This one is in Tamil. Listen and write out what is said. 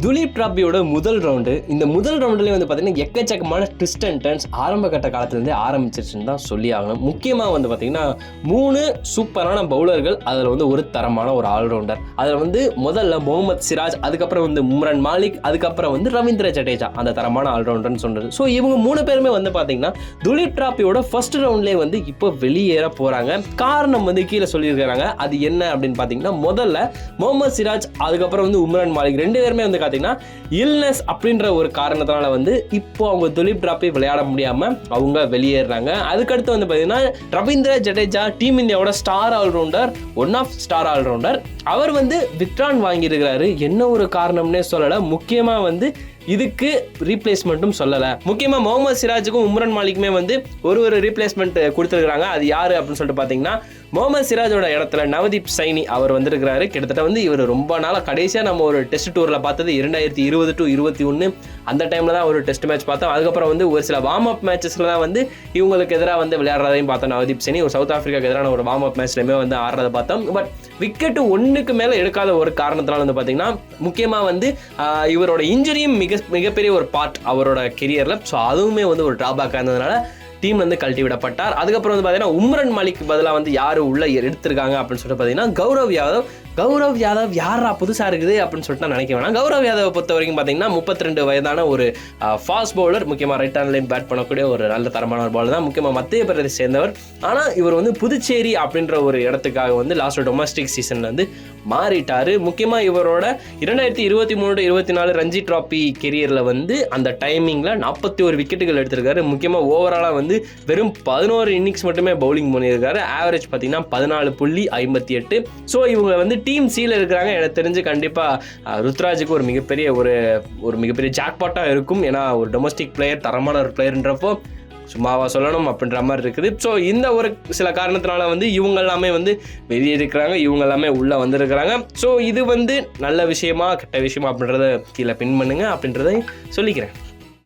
துலீப் டிராபியோட முதல் ரவுண்டு, இந்த முதல் ரவுண்டுலேயே வந்து பார்த்தீங்கன்னா எக்கச்சக்கமான ட்விஸ்ட் அண்ட் டர்ன்ஸ் ஆரம்ப கட்ட காலத்துலேருந்தே ஆரம்பிச்சிருச்சுன்னு தான் சொல்லி ஆகணும். முக்கியமாக வந்து பார்த்தீங்கன்னா 3 சூப்பரான பவுலர்கள், அதில் வந்து ஒரு தரமான ஒரு ஆல்ரவுண்டர். அதில் வந்து முதல்ல முகமது சிராஜ், அதுக்கப்புறம் வந்து உம்ரான் மாலிக், அதுக்கப்புறம் வந்து ரவீந்திர ஜடேஜா, அந்த தரமான ஆல்ரவுண்டர்னு சொன்னது. ஸோ இவங்க 3 பேருமே வந்து பார்த்தீங்கன்னா துலீப் டிராபியோட ஃபர்ஸ்ட் ரவுண்ட்லேயே வந்து இப்போ வெளியேற போகிறாங்க. காரணம் வந்து கீழே சொல்லியிருக்கிறாங்க. அது என்ன அப்படின்னு பார்த்தீங்கன்னா, முதல்ல முகமது சிராஜ், அதுக்கப்புறம் வந்து உம்ரான் மாலிக் 2 பேருமே வந்து இல்னஸ் அப்படின்ற ஒரு காரணத்தினால வந்து இப்போ அவங்க துலீப் டிராபி விளையாட முடியாம அவங்க வெளியேறாங்க. அதுக்கடுத்து வந்து பார்த்தீங்கன்னா ரவீந்திர ஜடேஜா, டீம் இந்தியாவோட star all-rounder, one of star all-rounder, அவர் வந்து வித்ட்ரான் வாங்கியிருக்கிறாரு. என்ன ஒரு காரணம்னே சொல்லலை. முக்கியமாக வந்து இதுக்கு ரீப்ளேஸ்மெண்ட்டும் சொல்லலை. முக்கியமாக முகமது சிராஜுக்கும் உம்ரான் மாலிக்குமே வந்து ஒரு ரீப்ளேஸ்மெண்ட் கொடுத்துருக்காங்க. அது யாரு அப்படின்னு சொல்லிட்டு பார்த்தீங்கன்னா, முகமது சிராஜோட இடத்துல நவதீப் சைனி அவர் வந்திருக்கிறாரு. கிட்டத்தட்ட வந்து இவர் ரொம்ப நாளாக கடைசியாக நம்ம ஒரு டெஸ்ட் டூரில் பார்த்தது 2020 to 2021 அந்த டைமில் தான் ஒரு டெஸ்ட் மேட்ச் பார்த்தோம். அதுக்கப்புறம் வந்து ஒரு சில வார்ம் அப் மேட்சஸில் தான் வந்து இவங்களுக்கு எதிராக வந்து விளையாடுறதையும் பார்த்தோம். நவதீப் சைனி ஒரு சவுத் ஆஃப்ரிக்காவுக்கு எதிரான ஒரு வார்ம் அப் மேட்ச்லையுமே வந்து ஆடுறதை பார்த்தோம். பட் விக்கெட்டு 1க்கு மேலே எடுக்காத ஒரு காரணத்தினால வந்து பார்த்தீங்கன்னா, முக்கியமாக வந்து இவரோட இன்ஜுரியும் மிகப்பெரிய ஒரு பார்ட் அவரோட கெரியரில். ஸோ அதுவுமே வந்து ஒரு ட்ராபேக்காக இருந்ததுனால டீம் வந்து கழட்டி விடப்பட்டார். அதுக்கப்புறம் வந்து பார்த்தீங்கன்னா உம்ரான் மாலிக் பதிலாக வந்து யார் உள்ள எடுத்திருக்காங்க அப்படின்னு சொல்லிட்டு பார்த்தீங்கன்னா கௌரவ் யாதவ் யாரா புதுசாக இருக்குது அப்படின்னு சொல்லிட்டு நான் நினைக்க வேணாம். கௌரவ் யாதவை பொறுத்த வரைக்கும் பார்த்தீங்கன்னா 32 வயதான ஒரு ஃபாஸ்ட் பவுலர், முக்கியமாக ரைட் ஹேண்ட் லைன் பேட் பண்ணக்கூடிய ஒரு நல்ல தரமான ஒரு பவுலர் தான். முக்கியமாக மத்திய பிரதேச சேர்ந்தவர். ஆனால் இவர் வந்து புதுச்சேரி அப்படின்ற ஒரு இடத்துக்காக வந்து லாஸ்ட் டொமஸ்டிக் சீசனில் வந்து மாறிட்டார். முக்கியமாக இவரோட 2023-24 ரஞ்சி டிராபி கெரியரில் வந்து அந்த டைமிங்கில் 41 விக்கெட்டுகள் எடுத்திருக்காரு. முக்கியமாக ஓவராலாக வந்து வெறும் 11 இன்னிங்ஸ் மட்டுமே பவுலிங் பண்ணியிருக்காரு. ஆவரேஜ் பார்த்தீங்கன்னா 14.58. ஸோ இவங்க வந்து டீம் சீல இருக்கிறாங்க. எனக்கு தெரிஞ்சு கண்டிப்பாக ருத்ராஜுக்கு ஒரு மிகப்பெரிய ஜாக்பாட்டாக இருக்கும். ஏன்னா ஒரு டொமஸ்டிக் பிளேயர், தரமான ஒரு பிளேயர்ன்றப்போ சும்மாவா சொல்லணும் அப்படின்ற மாதிரி இருக்குது. ஸோ இந்த ஒரு சில காரணத்தினால வந்து இவங்க எல்லாமே வந்து வெளியே இருக்கிறாங்க, இவங்க எல்லாமே உள்ளே வந்திருக்கிறாங்க. ஸோ இது வந்து நல்ல விஷயமா கெட்ட விஷயமா அப்படின்றத கீழே பின் பண்ணுங்க அப்படின்றத சொல்லிக்கிறேன்.